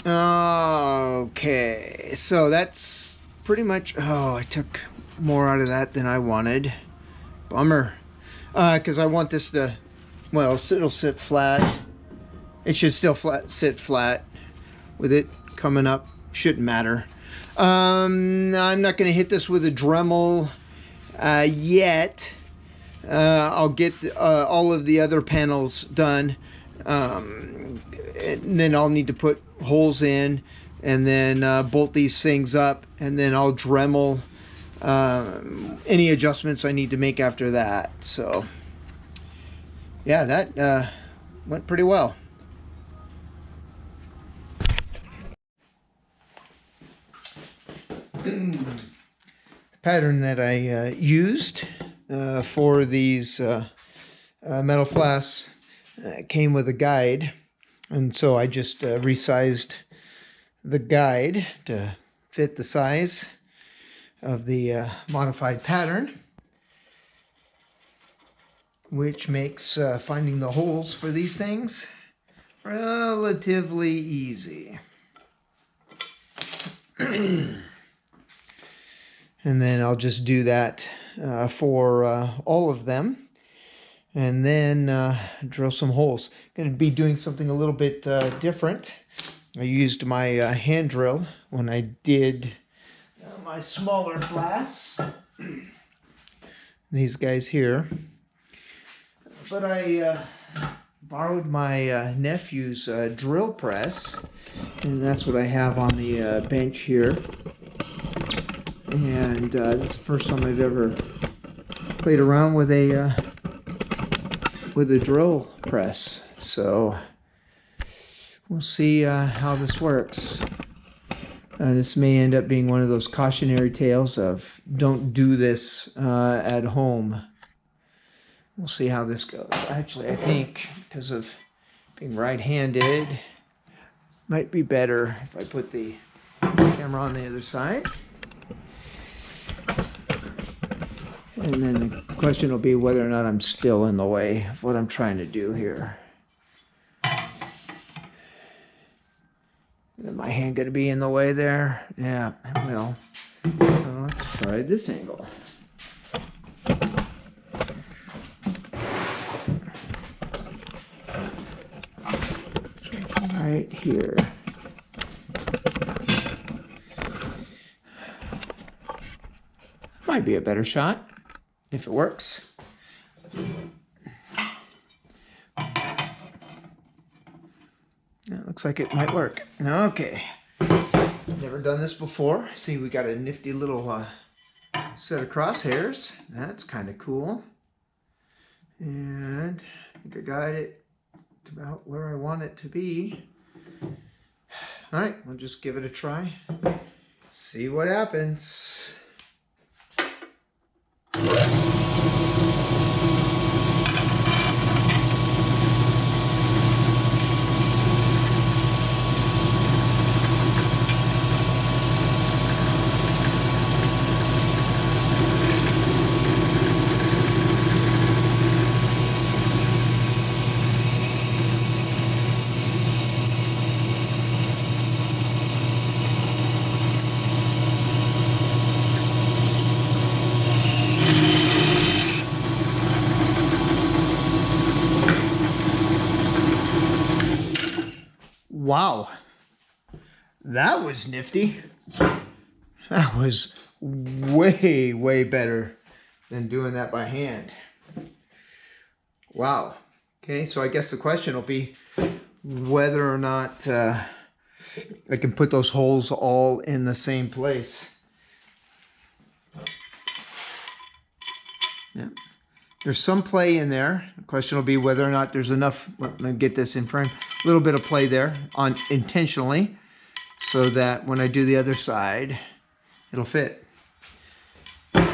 Okay, so that's pretty much. Oh, I took more out of that than I wanted. Bummer. Because I want this to, well, it'll sit flat. It should still sit flat with it coming up. Shouldn't matter. I'm not going to hit this with a Dremel yet. I'll get all of the other panels done. And then I'll need to put holes in and then bolt these things up, and then I'll Dremel any adjustments I need to make after that. So yeah, that went pretty well. The pattern that I used for these metal flasks came with a guide, and so I just resized the guide to fit the size of the modified pattern, which makes finding the holes for these things relatively easy. And then I'll just do that for all of them, and then drill some holes. Going to be doing something a little bit different. I used my hand drill when I did my smaller flasks, these guys here, but I borrowed my nephew's drill press, and that's what I have on the bench here. And this is the first time I've ever played around with a drill press, so we'll see how this works. This may end up being one of those cautionary tales of don't do this at home. We'll see how this goes. Actually, I think because of being right-handed, might be better if I put the camera on the other side. And then the question will be whether or not I'm still in the way of what I'm trying to do here. Is my hand going to be in the way there? Yeah, it will. So let's try this angle. Right here. Might be a better shot if it works. That looks like it might work. Okay. Never done this before. See, we got a nifty little set of crosshairs. That's kind of cool. And I think I got it to about where I want it to be. All right, we'll just give it a try. See what happens. Wow, that was nifty. That was way, way better than doing that by hand. Wow. Okay, so I guess the question will be whether or not I can put those holes all in the same place. Yeah. There's some play in there. The question will be whether or not there's enough, let me get this in frame, a little bit of play there on intentionally so that when I do the other side, it'll fit. All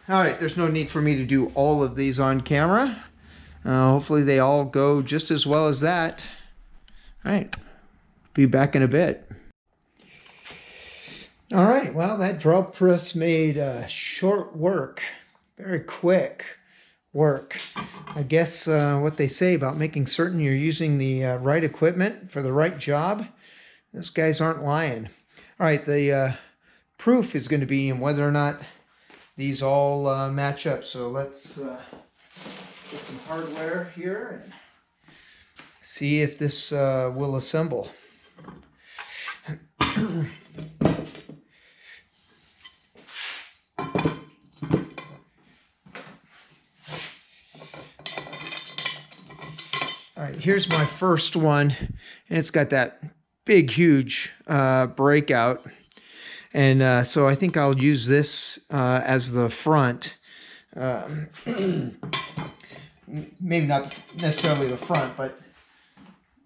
right, there's no need for me to do all of these on camera. Hopefully they all go just as well as that. All right, be back in a bit. All right, well, that drill press made short work. Very quick work. I guess what they say about making certain you're using the right equipment for the right job, those guys aren't lying. All right, the proof is going to be in whether or not these all match up. So let's get some hardware here and see if this will assemble. All right, here's my first one, and it's got that big, huge breakout. And so I think I'll use this as the front. Maybe not necessarily the front, but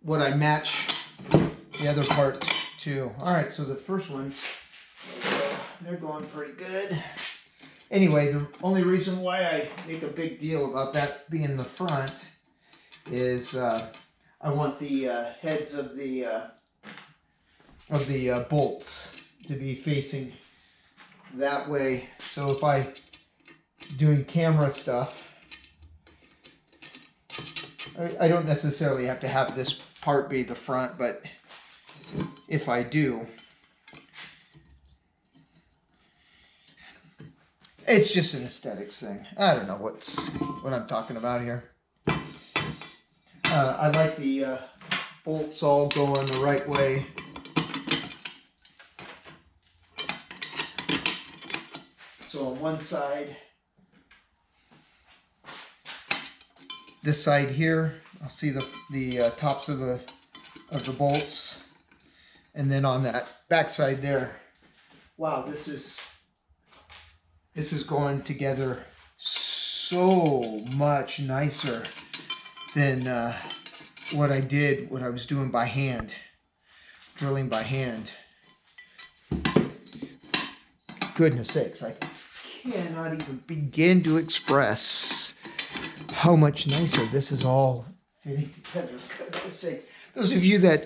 what I match the other part to. All right, so the first ones, they're going pretty good. Anyway, the only reason why I make a big deal about that being the front is I want the heads of the bolts to be facing that way. So if I doing camera stuff, I don't necessarily have to have this part be the front, but if I do, it's just an aesthetics thing. I don't know what I'm talking about here. I like the bolts all going the right way. So on one side, this side here, I'll see the tops of the bolts, and then on that back side there, wow, this is going together so much nicer than what I was doing by hand, drilling by hand. Goodness sakes, I cannot even begin to express how much nicer this is all fitting together. Goodness sakes. Those of you that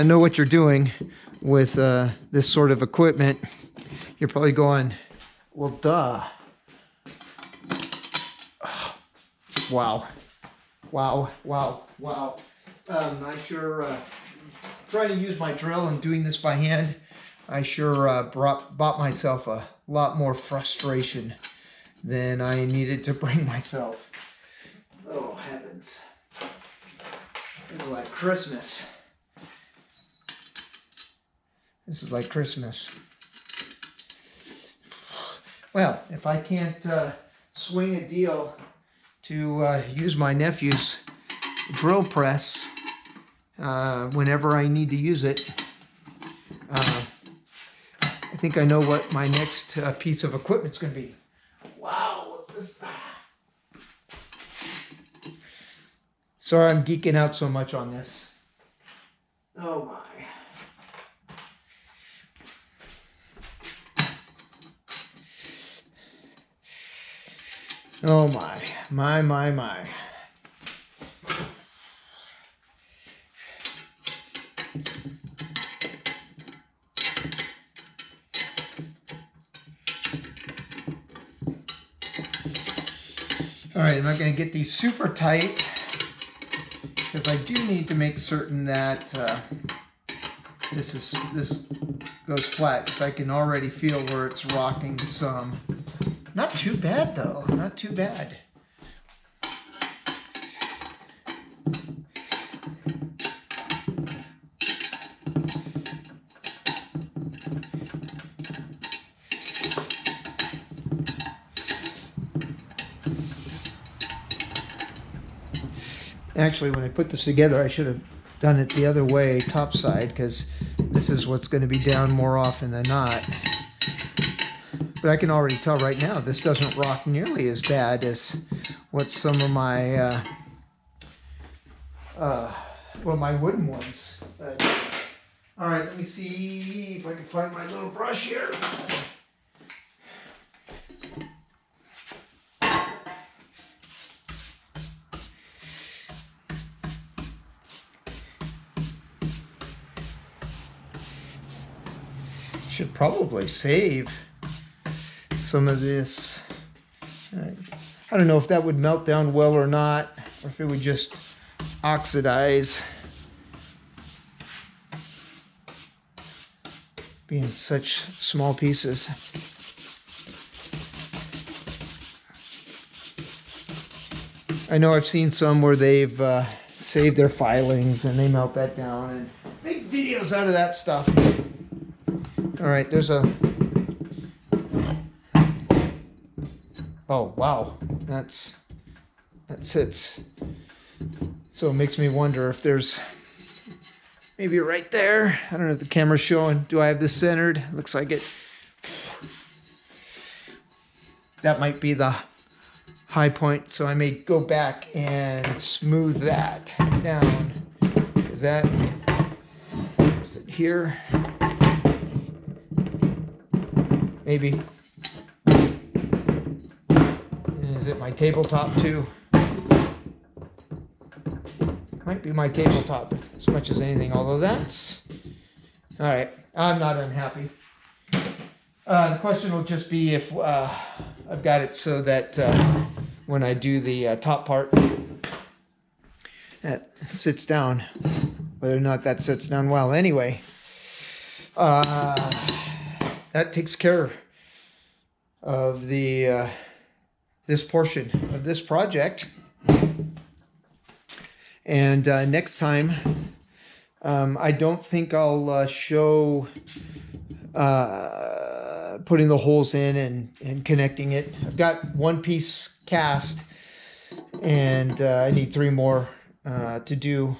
know what you're doing with this sort of equipment, you're probably going, well, duh. Oh, wow. Wow, wow, wow. I sure, trying to use my drill and doing this by hand, I sure bought myself a lot more frustration than I needed to bring myself. Oh, heavens. This is like Christmas. This is like Christmas. Well, if I can't swing a deal to use my nephew's drill press whenever I need to use it, I think I know what my next piece of equipment's going to be. Wow. Sorry I'm geeking out so much on this. Oh my. Oh my. My. All right, I'm not going to get these super tight because I do need to make certain that this goes flat, because I can already feel where it's rocking some. Not too bad though, not too bad. Actually, when I put this together, I should have done it the other way, top side, because this is what's going to be down more often than not. But I can already tell right now this doesn't rock nearly as bad as what some of my my wooden ones. All right, let me see if I can find my little brush here. Should probably save some of this. I don't know if that would melt down well or not, or if it would just oxidize. Being such small pieces. I know I've seen some where they've saved their filings and they melt that down and make videos out of that stuff. All right, there's a... Oh, wow. That sits. So it makes me wonder if there's maybe right there. I don't know if the camera's showing. Do I have this centered? Looks like it. That might be the high point. So I may go back and smooth that down. Is that... Is it here? Maybe. Is it my tabletop too? Might be my tabletop as much as anything, although that's... Alright, I'm not unhappy. The question will just be if I've got it so that when I do the top part, that sits down. Whether or not that sits down well. Anyway, that takes care of the... this portion of this project. And next time, I don't think I'll show putting the holes in and connecting it. I've got one piece cast, and I need 3 more to do.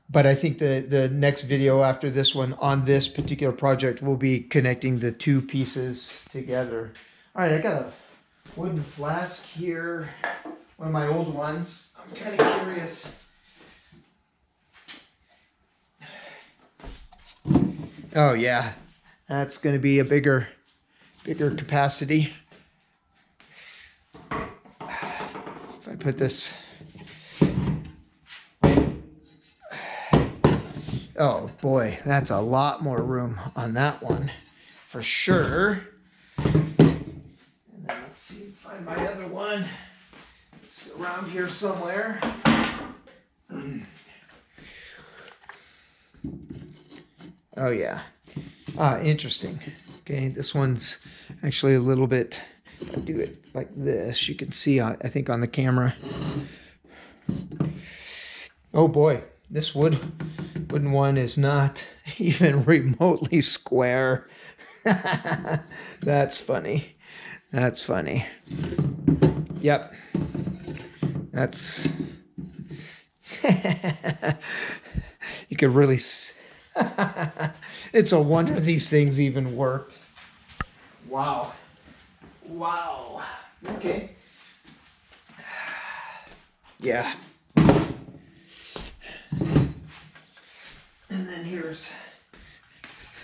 But I think the next video after this one on this particular project will be connecting the 2 pieces together. All right, I got a wooden flask here, one of my old ones. I'm kind of curious. Oh yeah, that's going to be a bigger capacity. If I put this... Oh boy, that's a lot more room on that one, for sure. Let's see, find my other one. It's around here somewhere. Oh yeah. Interesting. Okay, this one's actually a little bit... If I do it like this, you can see, I think, on the camera. Oh boy, this wooden one is not even remotely square. That's funny. That's funny. Yep. That's... You could really... It's a wonder these things even worked. Wow. Wow. Okay. Yeah. And then here's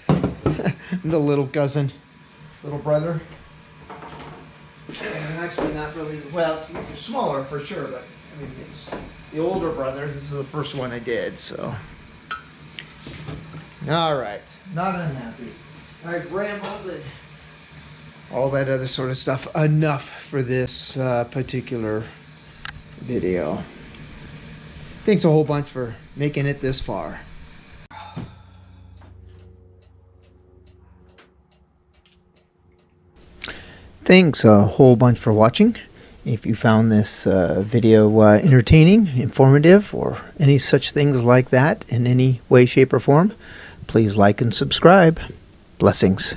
the little cousin, little brother. Actually, not really. Well, it's smaller for sure, but I mean, it's the older brother. This is the first one I did, so. All right, not unhappy. I've rambled and all that other sort of stuff. Enough for this particular video. Thanks a whole bunch for making it this far. Thanks a whole bunch for watching. If you found this video entertaining, informative, or any such things like that in any way, shape, or form, please like and subscribe. Blessings.